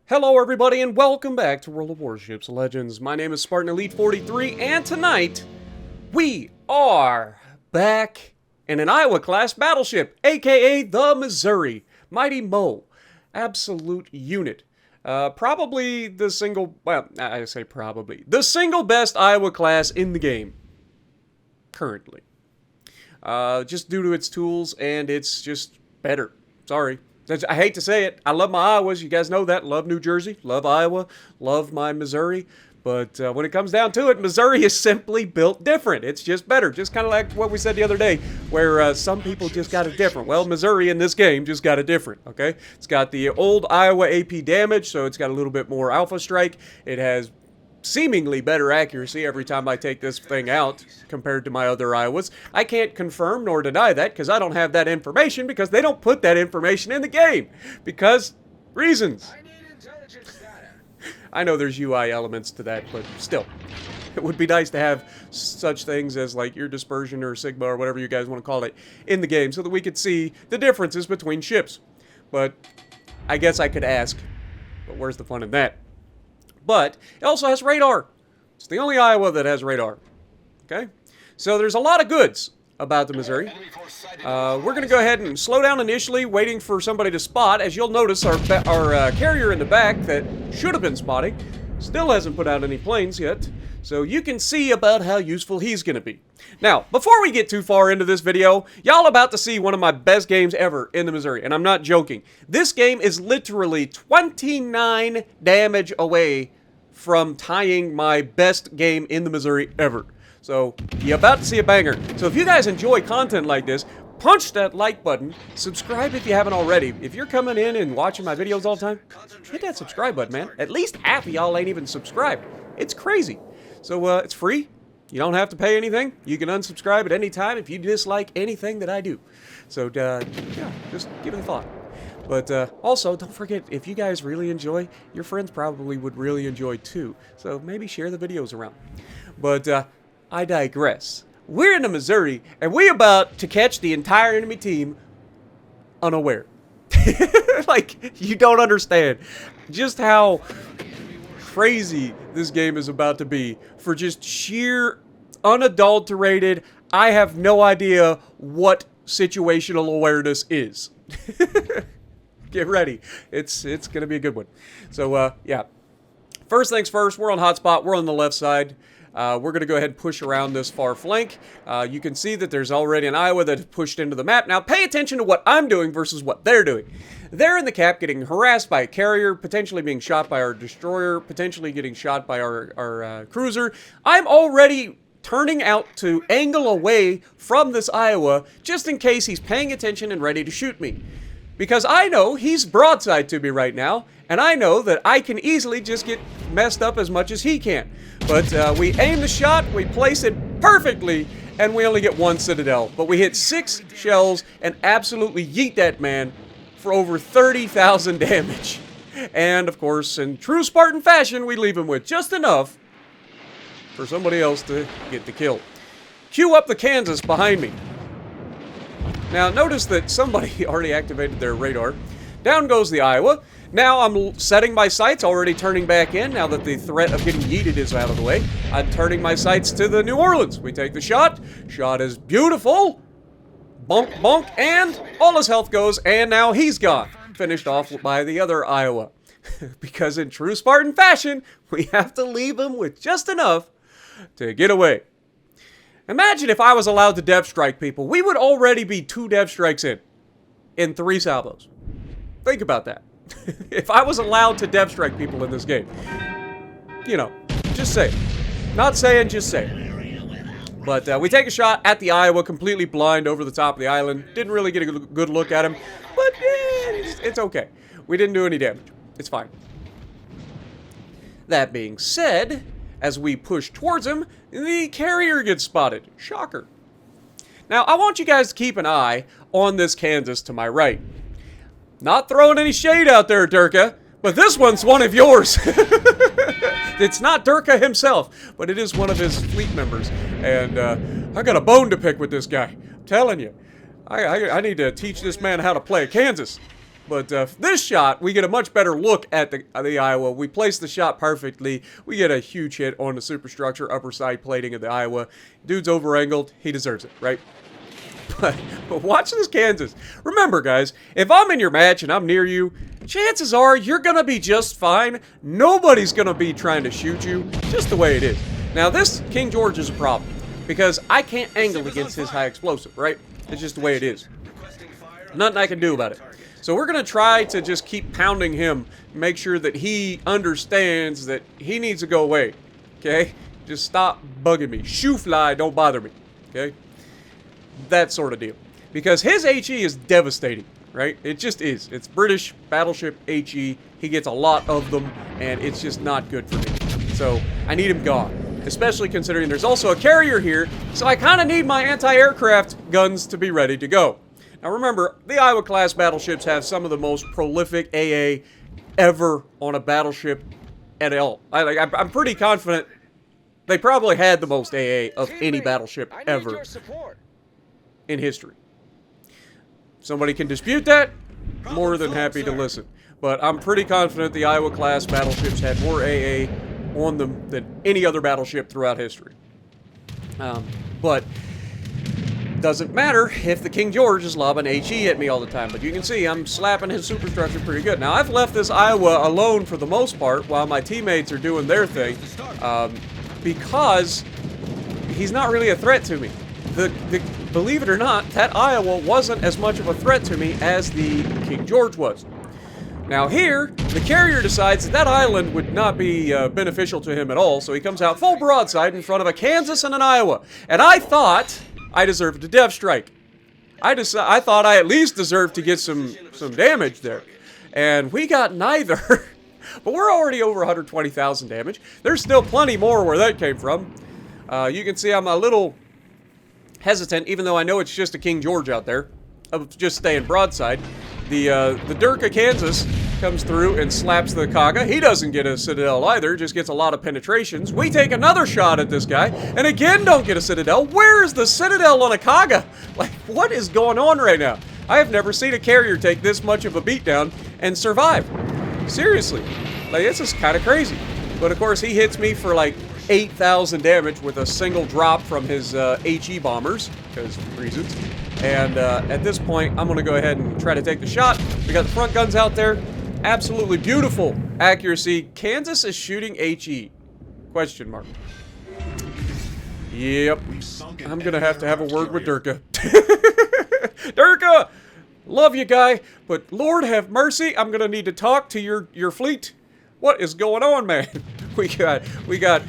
Hello everybody and welcome back to World of Warships Legends. My name is Spartan Elite 43 and tonight we are back in an Iowa class battleship, aka the Missouri. Mighty Mo. Absolute unit. Probably the single, well, I say probably, the single best Iowa class in the game. Currently. Just due to its tools and it's just better. Sorry. I hate to say it. I love my Iowas. You guys know that. Love New Jersey. Love Iowa. Love my Missouri. But when it comes down to it, Missouri is simply built different. It's just better. Just kind of like what we said the other day, where some people just got it different. Well, Missouri in this game just got it different, okay? It's got the old Iowa AP damage, so it's got a little bit more alpha strike. It has seemingly better accuracy every time I take this thing out compared to my other Iowas. I can't confirm nor deny that because I don't have that information because they don't put that information in the game. Because reasons. I know there's UI elements to that, but still. It would be nice to have such things as like your dispersion or sigma or whatever you guys want to call it in the game so that we could see the differences between ships. But I guess I could ask, but where's the fun in that? But it also has radar. It's the only Iowa that has radar. Okay? So there's a lot of goods about the Missouri. We're going to go ahead and slow down initially, waiting for somebody to spot. As you'll notice, our carrier in the back that should have been spotting still hasn't put out any planes yet. So you can see about how useful he's going to be. Now, before we get too far into this video, y'all about to see one of my best games ever in the Missouri. And I'm not joking. This game is literally 29 damage away from tying my best game in the Missouri ever. So, you're about to see a banger. So if you guys enjoy content like this, punch that like button, subscribe if you haven't already. If you're coming in and watching my videos all the time, hit that subscribe button, man. At least half of y'all ain't even subscribed. It's crazy. So, it's free. You don't have to pay anything. You can unsubscribe at any time if you dislike anything that I do. So, yeah, just give it a thought. But also, don't forget, if you guys really enjoy, your friends probably would really enjoy too. So maybe share the videos around. But I digress. We're in the Missouri, and we're about to catch the entire enemy team unaware. Like, you don't understand just how crazy this game is about to be for just sheer, unadulterated, I have no idea what situational awareness is. Get ready. It's going to be a good one. So, yeah. First things first, we're on hotspot. We're on the left side. We're going to go ahead and push around this far flank. You can see that there's already an Iowa that has pushed into the map. Now, pay attention to what I'm doing versus what they're doing. They're in the cap getting harassed by a carrier, potentially being shot by our destroyer, potentially getting shot by our cruiser. I'm already turning out to angle away from this Iowa just in case he's paying attention and ready to shoot me. Because I know he's broadside to me right now, and I know that I can easily just get messed up as much as he can. But we aim the shot, we place it perfectly, and we only get one citadel. But we hit 6 shells and absolutely yeet that man for over 30,000 damage. And, of course, in true Spartan fashion, we leave him with just enough for somebody else to get the kill. Cue up the Kansas behind me. Now, notice that somebody already activated their radar. Down goes the Iowa. Now I'm setting my sights, already turning back in, now that the threat of getting yeeted is out of the way. I'm turning my sights to the New Orleans. We take the shot. Shot is beautiful. Bonk, bonk, and all his health goes, and now he's gone. Finished off by the other Iowa. Because in true Spartan fashion, we have to leave him with just enough to get away. Imagine if I was allowed to dev strike people. We would already be 2 dev strikes in 3 salvos. Think about that. If I was allowed to dev strike people in this game. You know, just say. Not saying, just say. But we take a shot at the Iowa, completely blind over the top of the island. Didn't really get a good look at him. But it's okay. We didn't do any damage. It's fine. That being said, as we push towards him, the carrier gets spotted. Shocker. Now, I want you guys to keep an eye on this Kansas to my right. Not throwing any shade out there, Durka, but this one's one of yours. It's not Durka himself, but it is one of his fleet members. And I got a bone to pick with this guy. I'm telling you. I need to teach this man how to play Kansas. But this shot, we get a much better look at the Iowa. We place the shot perfectly. We get a huge hit on the superstructure, upper side plating of the Iowa. Dude's over-angled. He deserves it, right? But watch this Kansas. Remember, guys, if I'm in your match and I'm near you, chances are you're going to be just fine. Nobody's going to be trying to shoot you, just the way it is. Now, this King George is a problem because I can't angle against his high explosive, right? It's just the way it is. Nothing I can do about it. So we're going to try to just keep pounding him, make sure that he understands that he needs to go away, okay? Just stop bugging me. Shoo fly, don't bother me, okay? That sort of deal. Because his HE is devastating, right? It just is. It's British battleship HE. He gets a lot of them, and it's just not good for me. So I need him gone. Especially considering there's also a carrier here, so I kind of need my anti-aircraft guns to be ready to go. Now remember, the Iowa-class battleships have some of the most prolific AA ever on a battleship at all. I'm pretty confident they probably had the most AA of any battleship ever in history. Somebody can dispute that, more than happy to listen. But I'm pretty confident the Iowa-class battleships had more AA on them than any other battleship throughout history. But doesn't matter if the King George is lobbing HE at me all the time. But you can see I'm slapping his superstructure pretty good. Now, I've left this Iowa alone for the most part while my teammates are doing their thing because he's not really a threat to me. Believe it or not, that Iowa wasn't as much of a threat to me as the King George was. Now here, the carrier decides that island would not be beneficial to him at all, so he comes out full broadside in front of a Kansas and an Iowa. And I thought I deserved a dev strike. I thought I at least deserved to get some damage there. And we got neither. But we're already over 120,000 damage. There's still plenty more where that came from. You can see I'm a little hesitant, even though I know it's just a King George out there, of just staying broadside. The Durka Kansas comes through and slaps the Kaga. He doesn't get a Citadel either, just gets a lot of penetrations. We take another shot at this guy, and again don't get a Citadel. Where is the Citadel on a Kaga? Like, what is going on right now? I have never seen a carrier take this much of a beatdown and survive. Seriously. Like, this is kind of crazy. But of course, he hits me for like 8,000 damage with a single drop from his HE bombers, because reasons. And at this point, I'm going to go ahead and try to take the shot. We got the front guns out there. Absolutely beautiful accuracy. Kansas is shooting HE. Question mark. Yep. I'm going to have a word with Durka. Durka! Love you, guy. But Lord have mercy, I'm going to need to talk to your fleet. What is going on, man? We got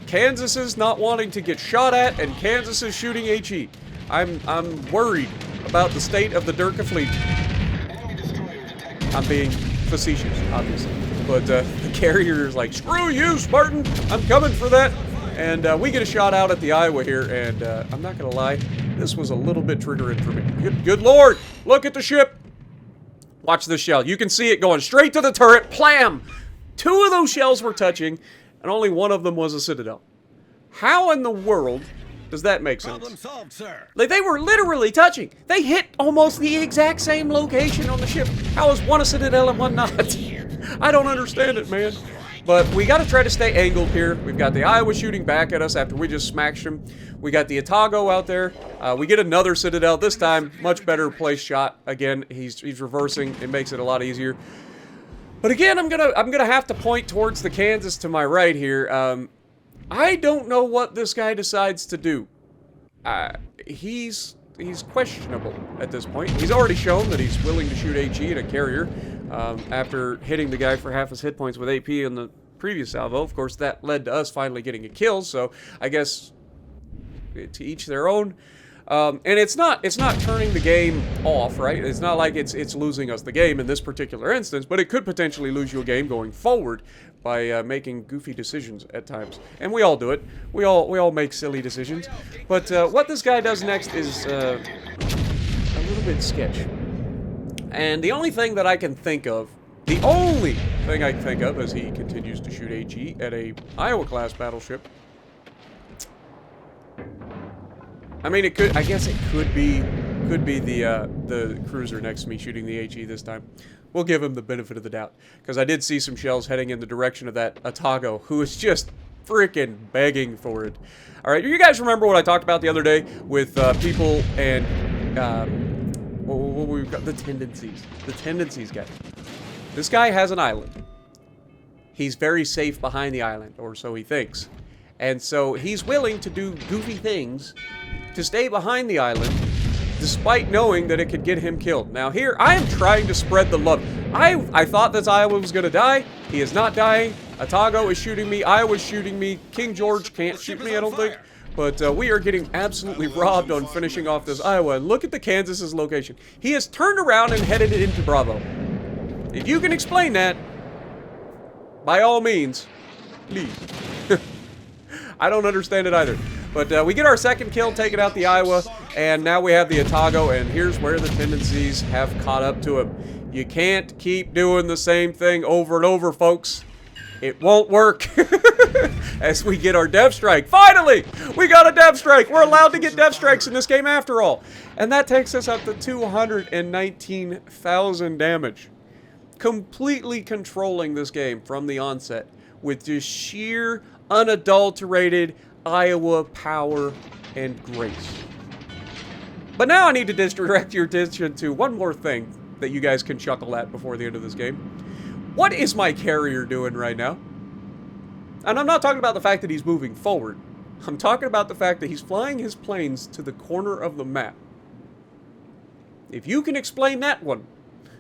Kansas not wanting to get shot at, and Kansas is shooting HE. I'm worried about the state of the Durka fleet. I'm being facetious, obviously. But the carrier is like, screw you, Spartan! I'm coming for that! And we get a shot out at the Iowa here, and I'm not gonna lie, this was a little bit triggering for me. Good lord! Look at the ship! Watch this shell. You can see it going straight to the turret. Plam! 2 of those shells were touching, and only 1 of them was a Citadel. How in the world does that make sense? Problem solved, sir. Like, they were literally touching. They hit almost the exact same location on the ship. How is one a Citadel and one not? I don't understand it, man. But we got to try to stay angled here. We've got the Iowa shooting back at us after we just smashed him. We got the Otago out there. We get another Citadel. This time, much better placed shot. Again, he's reversing. It makes it a lot easier. But again, I'm gonna have to point towards the Kansas to my right here. I don't know what this guy decides to do. He's questionable at this point. He's already shown that he's willing to shoot HE at a carrier after hitting the guy for half his hit points with AP in the previous salvo. Of course, that led to us finally getting a kill, so I guess to each their own. And it's not turning the game off, right? It's not like it's losing us the game in this particular instance, but it could potentially lose you a game going forward by making goofy decisions at times. And we all do it. We all make silly decisions. But what this guy does next is a little bit sketch. And the only thing that I can think of, as he continues to shoot HE at a Iowa-class battleship, I mean, I guess it could be Could be the cruiser next to me shooting the HE this time. We'll give him the benefit of the doubt, because I did see some shells heading in the direction of that Atago, who is just freaking begging for it. All right, you guys remember what I talked about the other day with people and what we've got, the tendencies. The tendencies, guys. This guy has an island. He's very safe behind the island, or so he thinks. And so he's willing to do goofy things to stay behind the island, despite knowing that it could get him killed. Now here, I am trying to spread the love. I thought this Iowa was going to die. He is not dying. Atago is shooting me. Iowa's shooting me. King George can't shoot me, I don't think. But we are getting absolutely robbed on finishing off this Iowa. And look at the Kansas's location. He has turned around and headed into Bravo. If you can explain that, by all means, please. I don't understand it either. But we get our second kill, taking out the Iowa, and now we have the Atago, and here's where the tendencies have caught up to him. You can't keep doing the same thing over and over, folks. It won't work. As we get our dev strike. Finally! We got a dev strike! We're allowed to get dev strikes in this game after all. And that takes us up to 219,000 damage. Completely controlling this game from the onset with just sheer, unadulterated Iowa power and grace. But now I need to direct your attention to one more thing that you guys can chuckle at before the end of this game. What is my carrier doing right now? And I'm not talking about the fact that he's moving forward. I'm talking about the fact that he's flying his planes to the corner of the map. If you can explain that one,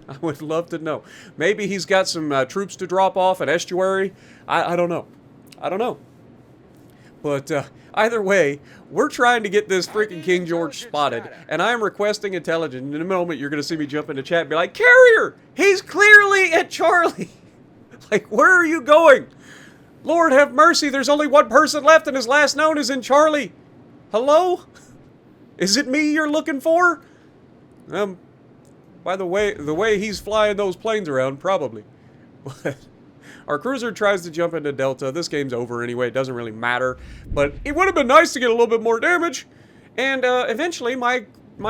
I would love to know. Maybe he's got some troops to drop off at Estuary. I don't know. I don't know. But either way, we're trying to get this freaking King George spotted, and I'm requesting intelligence. In a moment, you're going to see me jump into chat and be like, Carrier! He's clearly at Charlie! Like, where are you going? Lord have mercy, there's only one person left, and his last known is in Charlie. Hello? Is it me you're looking for? By the way he's flying those planes around, probably. But our cruiser tries to jump into Delta. This game's over anyway. It doesn't really matter. But it would have been nice to get a little bit more damage. And eventually, my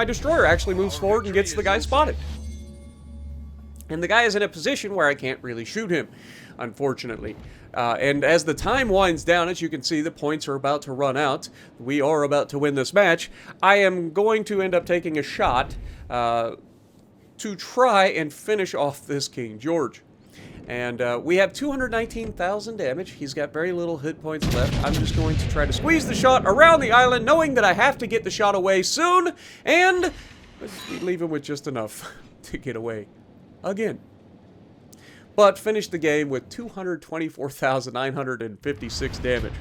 destroyer actually moves forward and gets the guy spotted. And the guy is in a position where I can't really shoot him, unfortunately. And as the time winds down, as you can see, the points are about to run out. We are about to win this match. I am going to end up taking a shot to try and finish off this King George. And we have 219,000 damage. He's got very little hit points left. I'm just going to try to squeeze the shot around the island, knowing that I have to get the shot away soon, and leave him with just enough to get away again. But finish the game with 224,956 damage.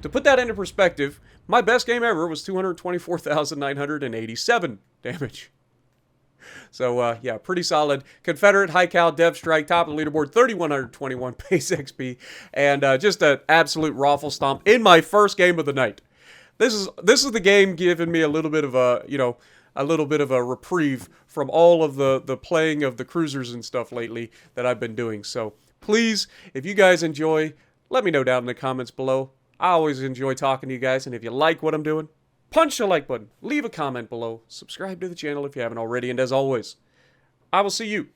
To put that into perspective, my best game ever was 224,987 damage. So, yeah, pretty solid. Confederate high cal dev strike, top of the leaderboard, 3,121 base XP, and just an absolute raffle stomp in my first game of the night. This is the game giving me a little bit of a, a little bit of a reprieve from all of the playing of the cruisers and stuff lately that I've been doing. So, please, if you guys enjoy, let me know down in the comments below. I always enjoy talking to you guys, and if you like what I'm doing, punch the like button, leave a comment below, subscribe to the channel if you haven't already, and as always, I will see you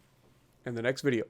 in the next video.